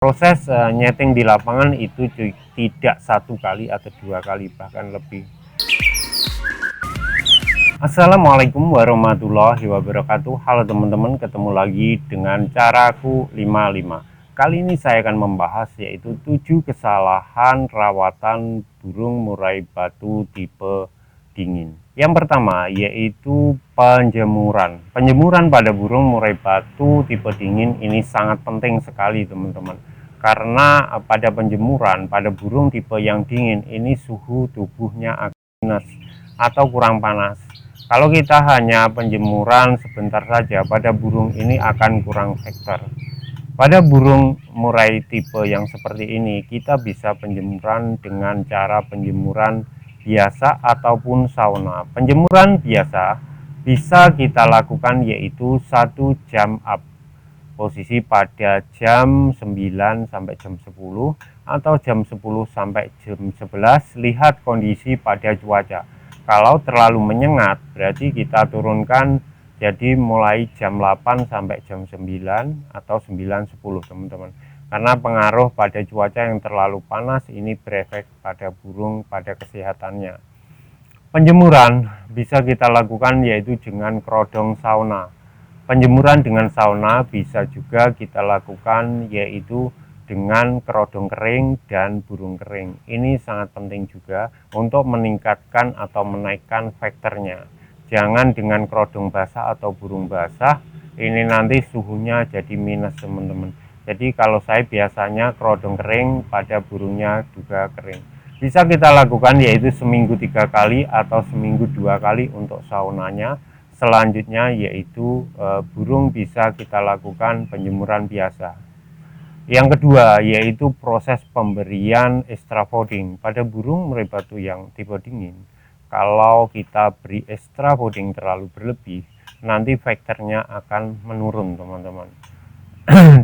Proses nyeting di lapangan itu tidak 1 kali atau 2 kali, bahkan lebih. Assalamualaikum warahmatullahi wabarakatuh. Halo teman-teman, ketemu lagi dengan Caraku 55. Kali ini saya akan membahas yaitu 7 kesalahan rawatan burung murai batu tipe dingin. Yang pertama yaitu penjemuran. Penjemuran pada burung murai batu tipe dingin ini sangat penting sekali teman-teman. Karena pada penjemuran pada burung tipe yang dingin ini suhu tubuhnya akan minus atau kurang panas. Kalau kita hanya penjemuran sebentar saja, pada burung ini akan kurang vektor. Pada burung murai tipe yang seperti ini, kita bisa penjemuran dengan cara penjemuran biasa ataupun sauna. Penjemuran biasa bisa kita lakukan yaitu 1 jam up. Posisi pada jam 9 sampai jam 10 atau jam 10 sampai jam 11, lihat kondisi pada cuaca. Kalau terlalu menyengat berarti kita turunkan jadi mulai jam 8 sampai jam 9 atau 9.10 teman-teman. Karena pengaruh pada cuaca yang terlalu panas ini berefek pada burung, pada kesehatannya. Penjemuran bisa kita lakukan yaitu dengan kerodong sauna. Penjemuran dengan sauna bisa juga kita lakukan yaitu dengan kerodong kering dan burung kering. Ini sangat penting juga untuk meningkatkan atau menaikkan vektornya. Jangan dengan kerodong basah atau burung basah, ini nanti suhunya jadi minus teman-teman. Jadi kalau saya biasanya kerodong kering pada burungnya juga kering. Bisa kita lakukan yaitu seminggu 3 kali atau seminggu 2 kali untuk saunanya. Selanjutnya yaitu burung bisa kita lakukan penjemuran biasa. Yang kedua yaitu proses pemberian extra fooding pada burung murai batu yang tipe dingin. Kalau kita beri extra fooding terlalu berlebih, nanti vektornya akan menurun teman-teman.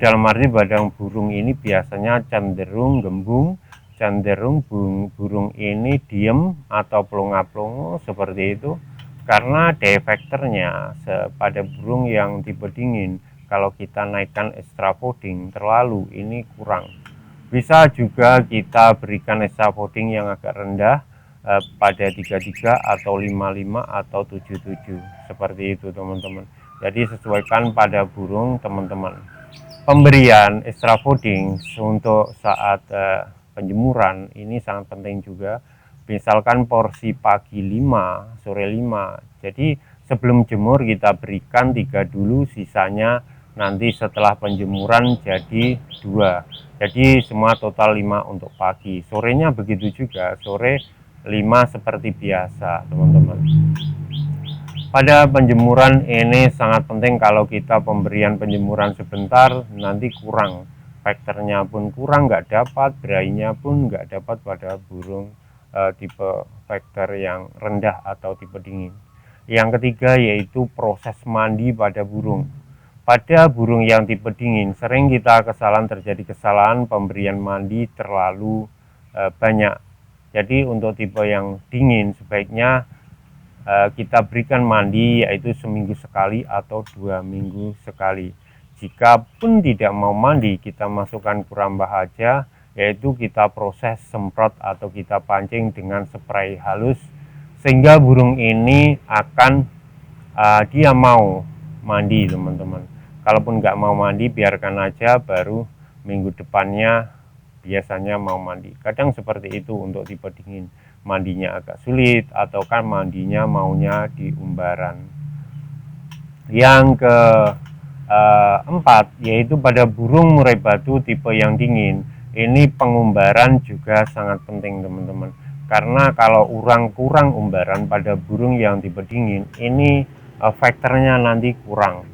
Dalam arti badan burung ini biasanya cenderung gembung, cenderung burung ini diem atau pelongo-pelongo seperti itu. Karena daya vektornya pada burung yang tipe dingin, kalau kita naikkan extra fooding terlalu ini kurang. Bisa juga kita berikan extra fooding yang agak rendah pada 33 atau 55 atau 77 seperti itu teman-teman. Jadi sesuaikan pada burung teman-teman. Pemberian extra fooding untuk saat penjemuran ini sangat penting juga. Misalkan porsi pagi 5, sore 5. Jadi sebelum jemur kita berikan 3 dulu, sisanya nanti setelah penjemuran jadi 2. Jadi semua total 5 untuk pagi. Sorenya begitu juga, sore 5 seperti biasa, teman-teman. Pada penjemuran ini sangat penting. Kalau kita pemberian penjemuran sebentar nanti kurang, vektornya pun kurang, nggak dapat, berainya pun nggak dapat pada burung tipe vektor yang rendah atau tipe dingin. Yang ketiga yaitu proses mandi pada burung. Pada burung yang tipe dingin sering kita terjadi kesalahan pemberian mandi terlalu banyak. Jadi untuk tipe yang dingin sebaiknya kita berikan mandi yaitu seminggu sekali atau 2 minggu sekali. Jika pun tidak mau mandi, kita masukkan kurambah aja, yaitu kita proses semprot atau kita pancing dengan spray halus sehingga burung ini akan dia mau mandi teman-teman. Kalaupun nggak mau mandi biarkan aja, baru minggu depannya biasanya mau mandi. Kadang seperti itu untuk tipe dingin, mandinya agak sulit atau kan mandinya maunya di umbaran. Yang keempat yaitu pada burung murai batu tipe yang dingin, ini pengumbaran juga sangat penting teman-teman. Karena kalau kurang umbaran pada burung yang tipe dingin ini vektornya nanti kurang.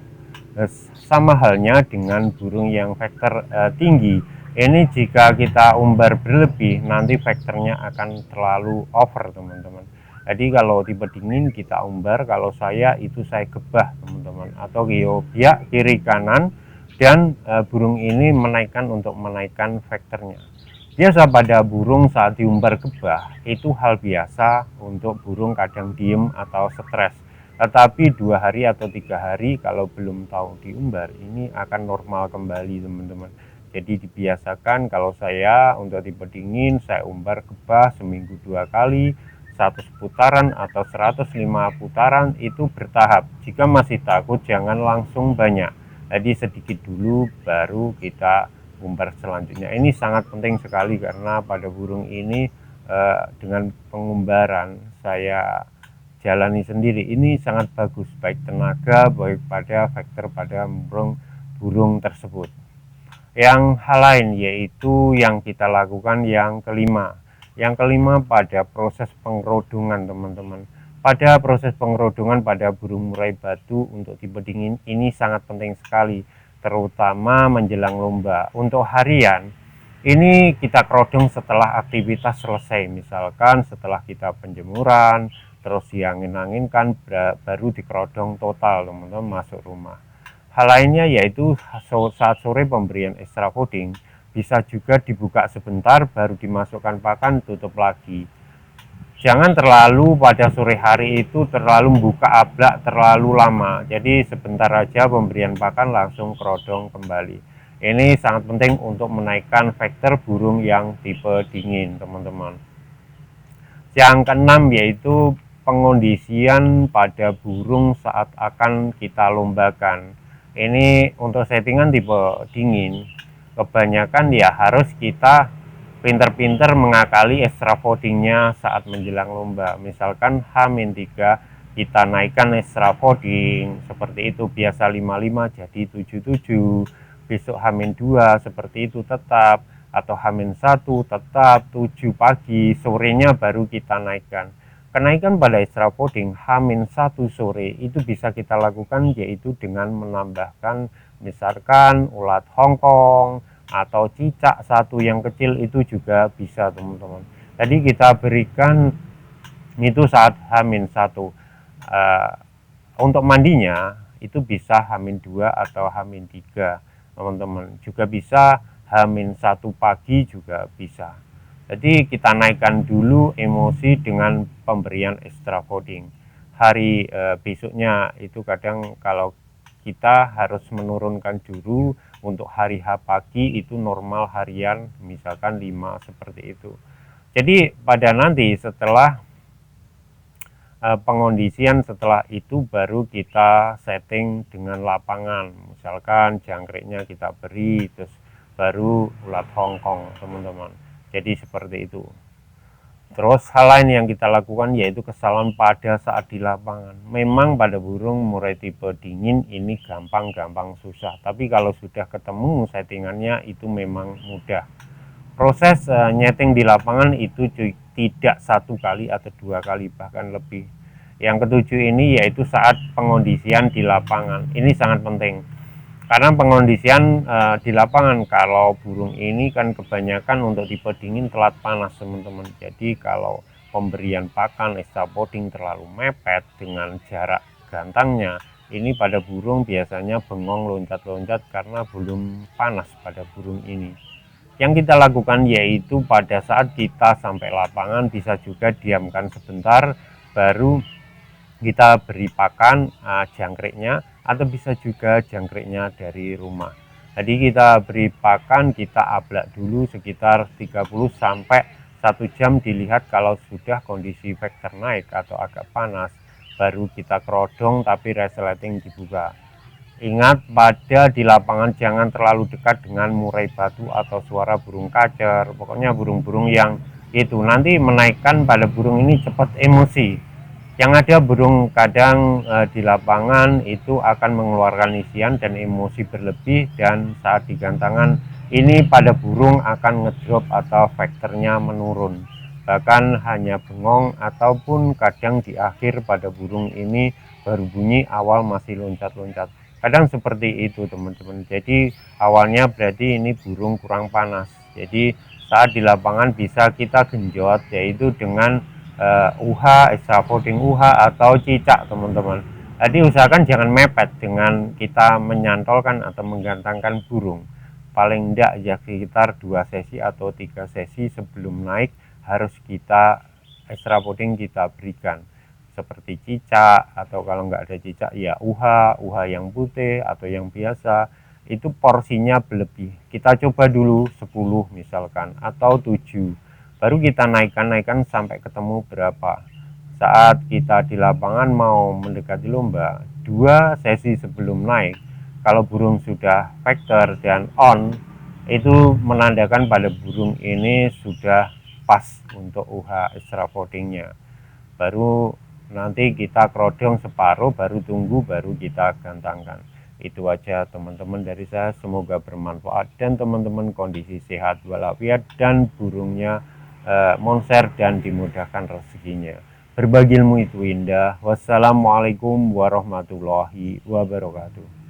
Sama halnya dengan burung yang vektor tinggi, ini jika kita umbar berlebih nanti vektornya akan terlalu over teman-teman. Jadi kalau tipe dingin kita umbar, kalau saya itu saya gebah teman-teman, atau biak kiri kanan, dan burung ini untuk menaikkan vektornya. Biasa pada burung saat diumbar gebah itu hal biasa untuk burung kadang diem atau stres. Tetapi 2 hari atau 3 hari kalau belum tahu diumbar ini akan normal kembali teman-teman. Jadi dibiasakan kalau saya untuk tipe dingin saya umbar kebah seminggu 2 kali, 100 putaran atau 105 putaran itu bertahap. Jika masih takut jangan langsung banyak. Jadi sedikit dulu baru kita umbar selanjutnya. Ini sangat penting sekali karena pada burung ini dengan pengumbaran saya jalani sendiri ini sangat bagus, baik tenaga baik pada faktor pada burung tersebut. Yang hal lain yaitu yang kita lakukan yang kelima. Yang kelima pada proses pengerodongan teman-teman. Pada proses pengerodongan pada burung murai batu untuk tipe dingin ini sangat penting sekali, terutama menjelang lomba. Untuk harian ini kita kerodong setelah aktivitas selesai, misalkan setelah kita penjemuran, terus diangin-anginkan baru dikerodong total teman-teman masuk rumah. Hal lainnya yaitu saat sore pemberian extra fooding bisa juga dibuka sebentar baru dimasukkan pakan tutup lagi. Jangan terlalu pada sore hari itu terlalu membuka ablak terlalu lama. Jadi sebentar aja pemberian pakan langsung kerodong kembali. Ini sangat penting untuk menaikkan faktor burung yang tipe dingin teman-teman. Yang keenam yaitu pengondisian pada burung saat akan kita lombakan. Ini untuk settingan tipe dingin kebanyakan ya harus kita pinter-pinter mengakali extra foodingnya saat menjelang lomba. Misalkan H-3 kita naikkan extra fooding seperti itu, biasa 55 jadi 77, besok H-2 seperti itu tetap, atau H-1 tetap 7 pagi, sorenya baru kita naikkan. Kenaikan pada extra fooding H-1 sore itu bisa kita lakukan yaitu dengan menambahkan misalkan ulat Hongkong atau cicak satu yang kecil itu juga bisa teman-teman. Jadi kita berikan itu saat H-1. Untuk mandinya itu bisa H-2 atau H-3 teman-teman. Juga bisa H-1 pagi juga bisa. Jadi kita naikkan dulu emosi dengan pemberian extra fooding. Hari besoknya itu kadang kalau kita harus menurunkan juru untuk hari H pagi itu normal harian misalkan 5 seperti itu. Jadi pada nanti setelah pengondisian setelah itu baru kita setting dengan lapangan. Misalkan jangkriknya kita beri terus baru ulat Hongkong teman-teman. Jadi seperti itu. Terus hal lain yang kita lakukan yaitu kesalahan pada saat di lapangan. Memang pada burung murai tipe dingin ini gampang-gampang susah, tapi kalau sudah ketemu settingannya itu memang mudah. Proses nyeting di lapangan itu tidak 1 kali atau 2 kali bahkan lebih. Yang ketujuh ini yaitu saat pengondisian di lapangan. Ini sangat penting. Karena pengondisian di lapangan kalau burung ini kan kebanyakan untuk tipe dingin telat panas teman-teman. Jadi kalau pemberian pakan extra fooding terlalu mepet dengan jarak gantangnya, ini pada burung biasanya bengong loncat-loncat karena belum panas pada burung ini. Yang kita lakukan yaitu pada saat kita sampai lapangan bisa juga diamkan sebentar baru kita beri pakan jangkriknya, atau bisa juga jangkriknya dari rumah. Jadi kita beri pakan, kita ablak dulu sekitar 30 sampai 1 jam, dilihat kalau sudah kondisi faktor naik atau agak panas baru kita kerodong tapi resleting dibuka. Ingat pada di lapangan jangan terlalu dekat dengan murai batu atau suara burung kacer, pokoknya burung-burung yang itu nanti menaikkan pada burung ini cepat emosi. Yang ada burung kadang di lapangan itu akan mengeluarkan isian dan emosi berlebih, dan saat digantangan ini pada burung akan ngedrop atau faktornya menurun, bahkan hanya bengong ataupun kadang di akhir pada burung ini baru bunyi, awal masih loncat-loncat. Kadang seperti itu teman-teman. Jadi awalnya berarti ini burung kurang panas. Jadi saat di lapangan bisa kita genjot yaitu dengan UH, extra fooding UH atau cicak teman-teman. Jadi usahakan jangan mepet dengan kita menyantolkan atau menggantangkan burung. Paling tidak ya sekitar 2 sesi atau 3 sesi sebelum naik harus kita extra fooding kita berikan. Seperti cicak, atau kalau nggak ada cicak ya UH yang putih atau yang biasa. itu porsinya berlebih. Kita coba dulu 10 misalkan atau 7, baru kita naikkan sampai ketemu berapa. Saat kita di lapangan mau mendekati lomba, 2 sesi sebelum naik, kalau burung sudah vector dan on, itu menandakan pada burung ini sudah pas untuk UH extra votingnya. Baru nanti kita kerodong separuh, baru tunggu, baru kita gantangkan. Itu aja teman-teman dari saya, semoga bermanfaat dan teman-teman kondisi sehat walafiat dan burungnya monser dan dimudahkan rezekinya. Berbagi ilmu itu indah. Wassalamualaikum warahmatullahi wabarakatuh.